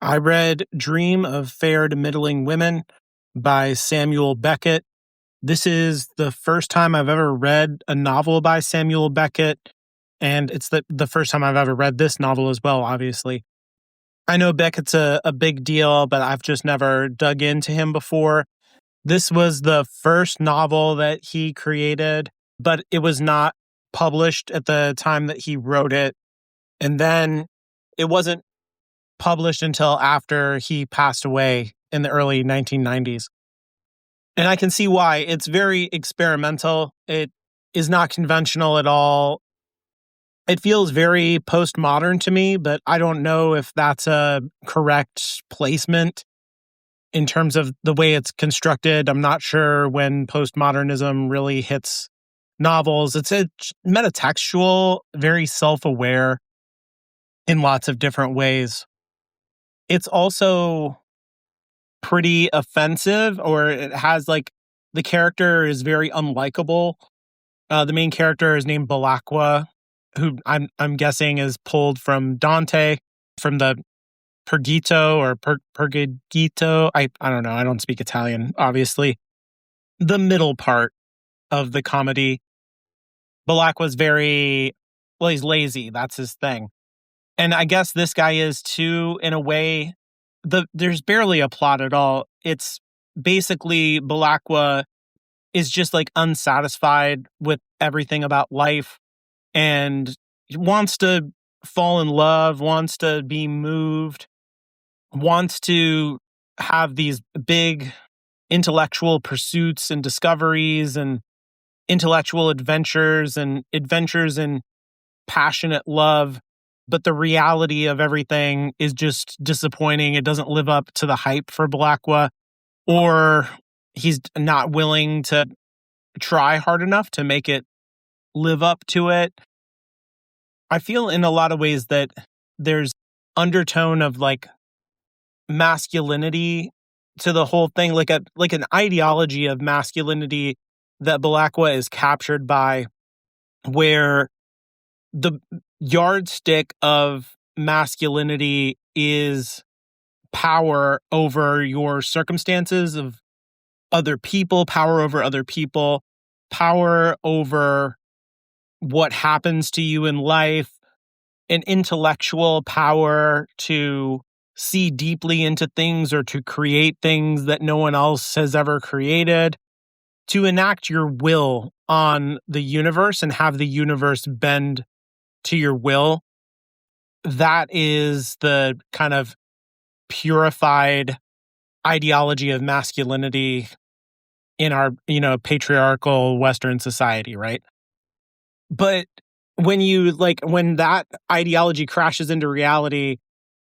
I read Dream of Fair to Middling Women by Samuel Beckett. This is the first time I've ever read a novel by Samuel Beckett, and it's the first time I've ever read this novel as well, obviously. I know Beckett's a big deal, but I've just never dug into him before. This was the first novel that he created, but it was not published at the time that he wrote it. And then it wasn't published until after he passed away in the early 1990s. And I can see why. It's very experimental. It is not conventional at all. It feels very postmodern to me, but I don't know if that's a correct placement in terms of the way it's constructed. I'm not sure when postmodernism really hits novels. It's a metatextual, very self-aware in lots of different ways. It's also pretty offensive, or it has the character is very unlikable. The main character is named Belacqua, who I'm guessing is pulled from Dante, from the Purgito or Purgito. I don't know. I don't speak Italian, obviously. The middle part of the comedy. Belacqua's he's lazy. That's his thing. And I guess this guy is too, in a way. There's barely a plot at all. It's basically Belacqua is just unsatisfied with everything about life and wants to fall in love, wants to be moved, wants to have these big intellectual pursuits and discoveries and intellectual adventures and adventures in passionate love. But the reality of everything is just disappointing. It doesn't live up to the hype for Belacqua, or he's not willing to try hard enough to make it live up to it. I feel in a lot of ways that there's undertone of masculinity to the whole thing, like an ideology of masculinity that Belacqua is captured by, where the yardstick of masculinity is power over your circumstances of other people, power over what happens to you in life, an intellectual power to see deeply into things or to create things that no one else has ever created, to enact your will on the universe and have the universe bend to your will. That is the kind of purified ideology of masculinity in our, patriarchal Western society, right? But when when that ideology crashes into reality,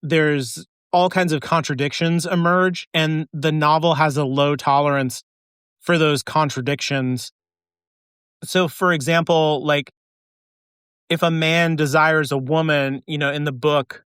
there's all kinds of contradictions emerge, and the novel has a low tolerance for those contradictions. So, for example, if a man desires a woman, in the book,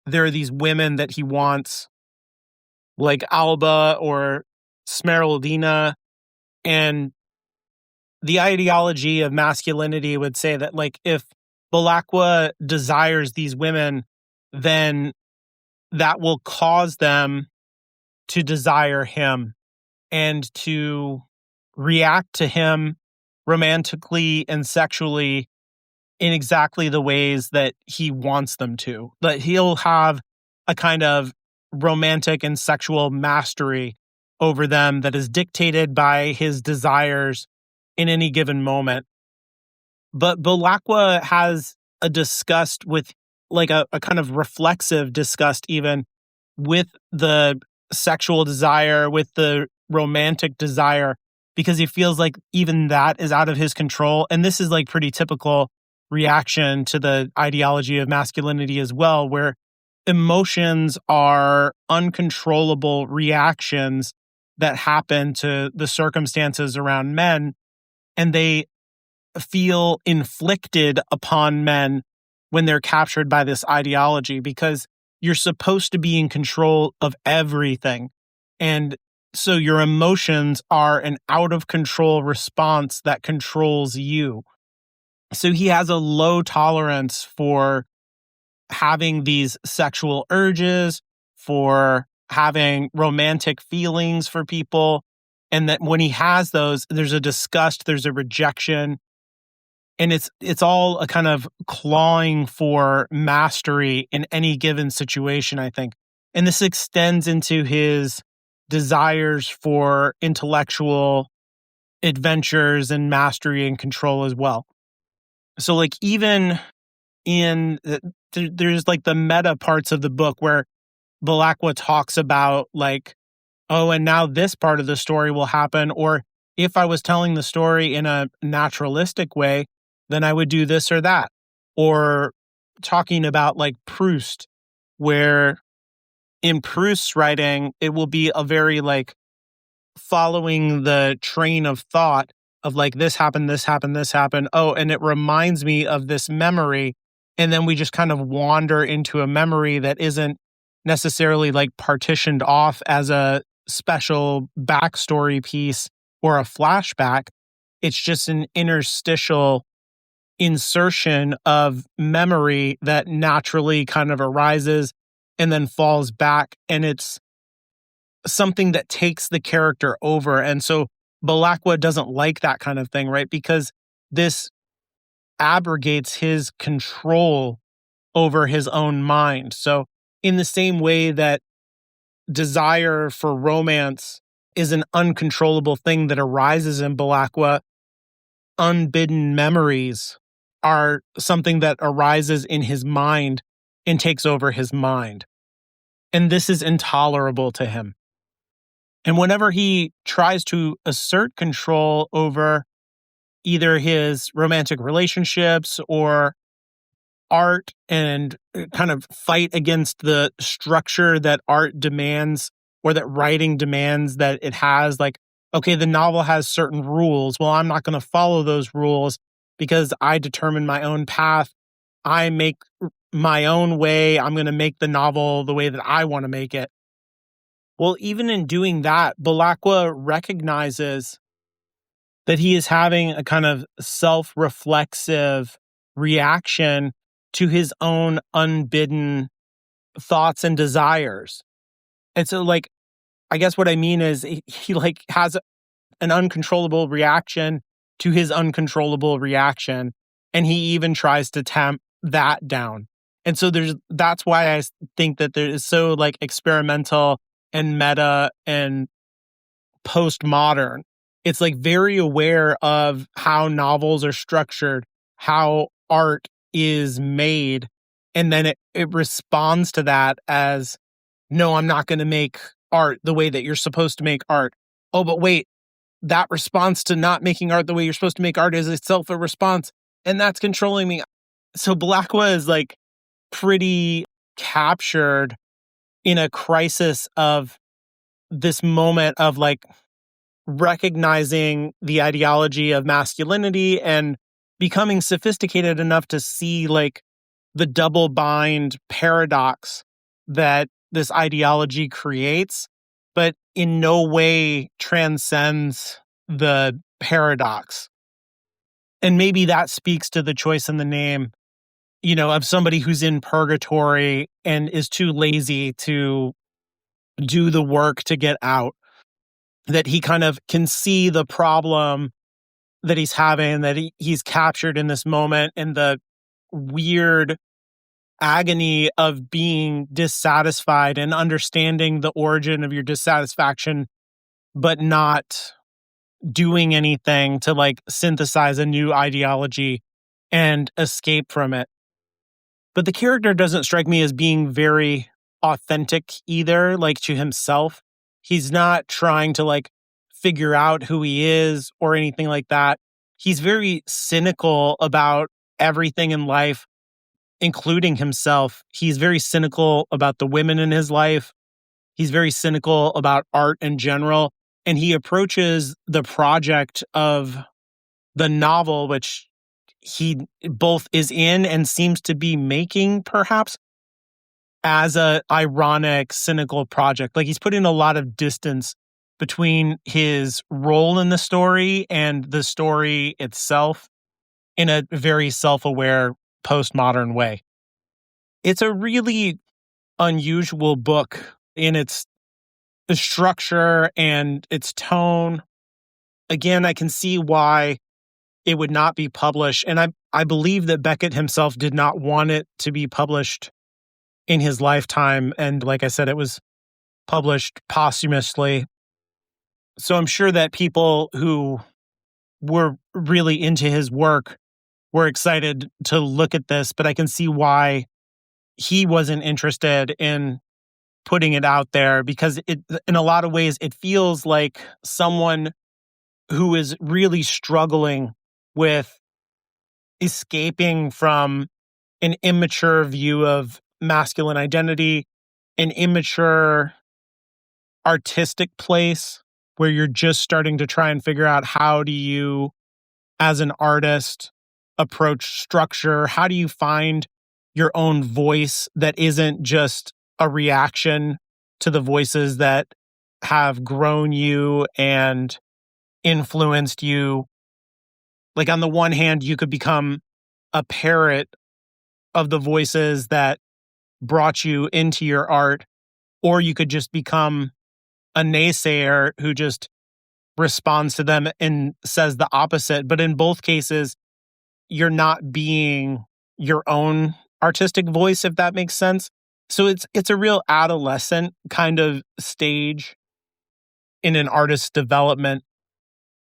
there are these women that he wants, like Alba or Smeraldina, and the ideology of masculinity would say that, if Belacqua desires these women, then that will cause them to desire him and to react to him romantically and sexually in exactly the ways that he wants them to. That he'll have a kind of romantic and sexual mastery over them that is dictated by his desires in any given moment. But Belacqua has a disgust with, a kind of reflexive disgust even, with the sexual desire, with the romantic desire, because he feels like even that is out of his control. And this is pretty typical reaction to the ideology of masculinity as well, where emotions are uncontrollable reactions that happen to the circumstances around men, and they feel inflicted upon men when they're captured by this ideology, because you're supposed to be in control of everything. And so your emotions are an out of control response that controls you. So he has a low tolerance for having these sexual urges, for having romantic feelings for people. And that when he has those, there's a disgust, there's a rejection, and it's all a kind of clawing for mastery in any given situation, I think. And this extends into his desires for intellectual adventures and mastery and control as well. So like even there's like the meta parts of the book where Balakwa talks about like, oh, and now this part of the story will happen. Or if I was telling the story in a naturalistic way, then I would do this or that. Or talking about like Proust, where in Proust's writing, it will be a very like following the train of thought of like, this happened, this happened, this happened. Oh, and it reminds me of this memory. And then we just kind of wander into a memory that isn't necessarily like partitioned off as a special backstory piece or a flashback. It's just an interstitial insertion of memory that naturally kind of arises and then falls back. And it's something that takes the character over. And so Balakwa doesn't like that kind of thing, right? Because this abrogates his control over his own mind. So in the same way that desire for romance is an uncontrollable thing that arises in Balakwa, unbidden memories are something that arises in his mind and takes over his mind. And this is intolerable to him. And whenever he tries to assert control over either his romantic relationships or art and kind of fight against the structure that art demands or that writing demands that it has, like, okay, the novel has certain rules. Well, I'm not going to follow those rules because I determine my own path. I make my own way. I'm going to make the novel the way that I want to make it. Well, even in doing that, Balakwa recognizes that he is having a kind of self-reflexive reaction to his own unbidden thoughts and desires. And so, like, I guess what I mean is he like has an uncontrollable reaction to his uncontrollable reaction, and he even tries to tamp that down. And so that's why I think that there is so like experimental and meta and postmodern. It's like very aware of how novels are structured, how art is made, and then it responds to that as, no, I'm not going to make art the way that you're supposed to make art. Oh, but wait, that response to not making art the way you're supposed to make art is itself a response, and that's controlling me. So Balakwa is like pretty captured in a crisis of this moment of like recognizing the ideology of masculinity and becoming sophisticated enough to see like the double bind paradox that this ideology creates, but in no way transcends the paradox. And maybe that speaks to the choice in the name, of somebody who's in purgatory and is too lazy to do the work to get out, that he kind of can see the problem that he's having, that he's captured in this moment, and the weird agony of being dissatisfied and understanding the origin of your dissatisfaction, but not doing anything to like synthesize a new ideology and escape from it. But the character doesn't strike me as being very authentic either, like to himself. He's not trying to like figure out who he is or anything like that. He's very cynical about everything in life, including himself. He's very cynical about the women in his life. He's very cynical about art in general. And he approaches the project of the novel, which he both is in and seems to be making, perhaps, as a ironic, cynical project. Like he's putting a lot of distance between his role in the story and the story itself in a very self-aware, postmodern way. It's a really unusual book in its structure and its tone. Again, I can see why it would not be published. And I believe that Beckett himself did not want it to be published in his lifetime. And like I said, it was published posthumously. So I'm sure that people who were really into his work were excited to look at this, but I can see why he wasn't interested in putting it out there because in a lot of ways, it feels like someone who is really struggling with escaping from an immature view of masculine identity, an immature artistic place where you're just starting to try and figure out how do you, as an artist, approach structure? How do you find your own voice that isn't just a reaction to the voices that have grown you and influenced you? Like, on the one hand, you could become a parrot of the voices that brought you into your art, or you could just become a naysayer who just responds to them and says the opposite. But in both cases, you're not being your own artistic voice, if that makes sense. So it's a real adolescent kind of stage in an artist's development.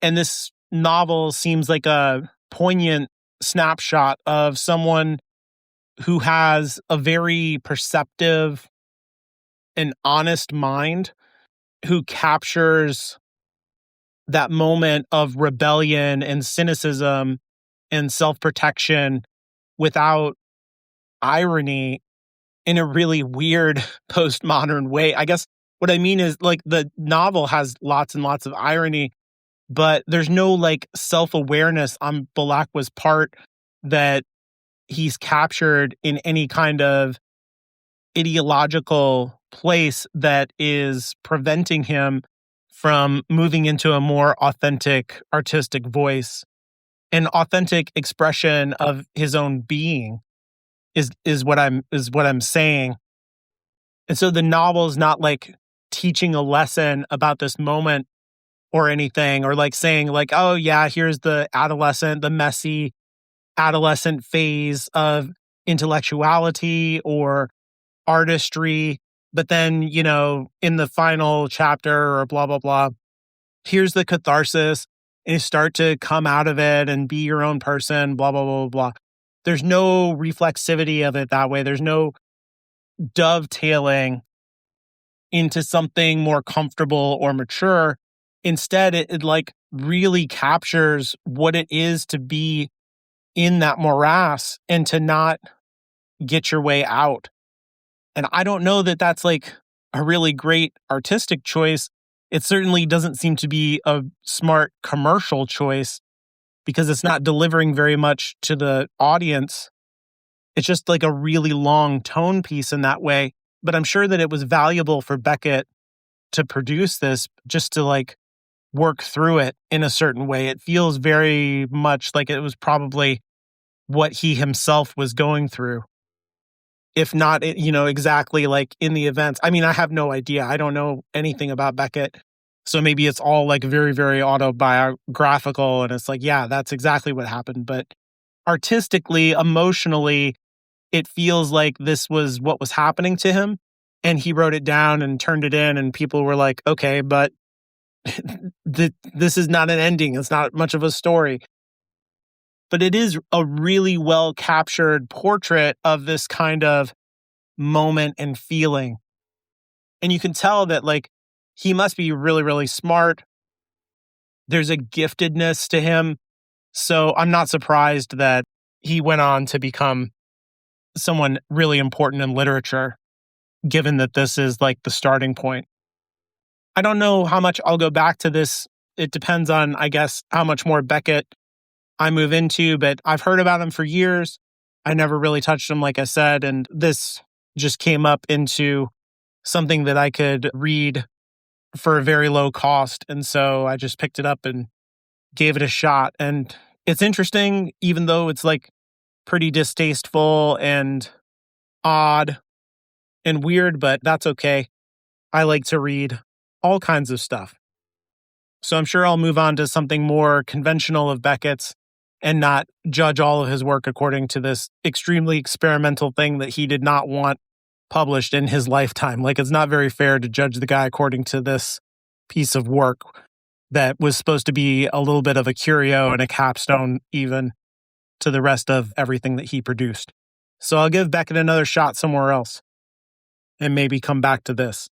And this novel seems like a poignant snapshot of someone who has a very perceptive and honest mind, who captures that moment of rebellion and cynicism and self-protection without irony in a really weird postmodern way. I guess what I mean is, like, the novel has lots and lots of irony, but there's no like self-awareness on Balakwa's part that he's captured in any kind of ideological place that is preventing him from moving into a more authentic artistic voice. An authentic expression of his own being is what I'm saying. And so the novel is not like teaching a lesson about this moment or anything, or like saying like, oh yeah, here's the messy adolescent phase of intellectuality or artistry. But then, in the final chapter or blah, blah, blah, here's the catharsis and you start to come out of it and be your own person, blah, blah, blah, blah, blah. There's no reflexivity of it that way. There's no dovetailing into something more comfortable or mature. Instead, it like really captures what it is to be in that morass and to not get your way out. And I don't know that that's like a really great artistic choice. It certainly doesn't seem to be a smart commercial choice because it's not delivering very much to the audience. It's just like a really long tone piece in that way. But I'm sure that it was valuable for Beckett to produce this just to like work through it in a certain way. It feels very much like it was probably what he himself was going through. If not, exactly like in the events. I mean, I have no idea. I don't know anything about Beckett. So maybe it's all like very, very autobiographical. And it's like, yeah, that's exactly what happened. But artistically, emotionally, it feels like this was what was happening to him. And he wrote it down and turned it in. And people were like, okay, but this is not an ending. It's not much of a story. But it is a really well captured portrait of this kind of moment and feeling. And you can tell that like he must be really, really smart. There's a giftedness to him. So I'm not surprised that he went on to become someone really important in literature, given that this is like the starting point. I don't know how much I'll go back to this. It depends on, I guess, how much more Beckett I move into, but I've heard about him for years. I never really touched him, like I said, and this just came up into something that I could read for a very low cost. And so I just picked it up and gave it a shot. And it's interesting, even though it's like pretty distasteful and odd and weird, but that's okay. I like to read all kinds of stuff. So I'm sure I'll move on to something more conventional of Beckett's and not judge all of his work according to this extremely experimental thing that he did not want published in his lifetime. Like, it's not very fair to judge the guy according to this piece of work that was supposed to be a little bit of a curio and a capstone, even to the rest of everything that he produced. So I'll give Beckett another shot somewhere else and maybe come back to this.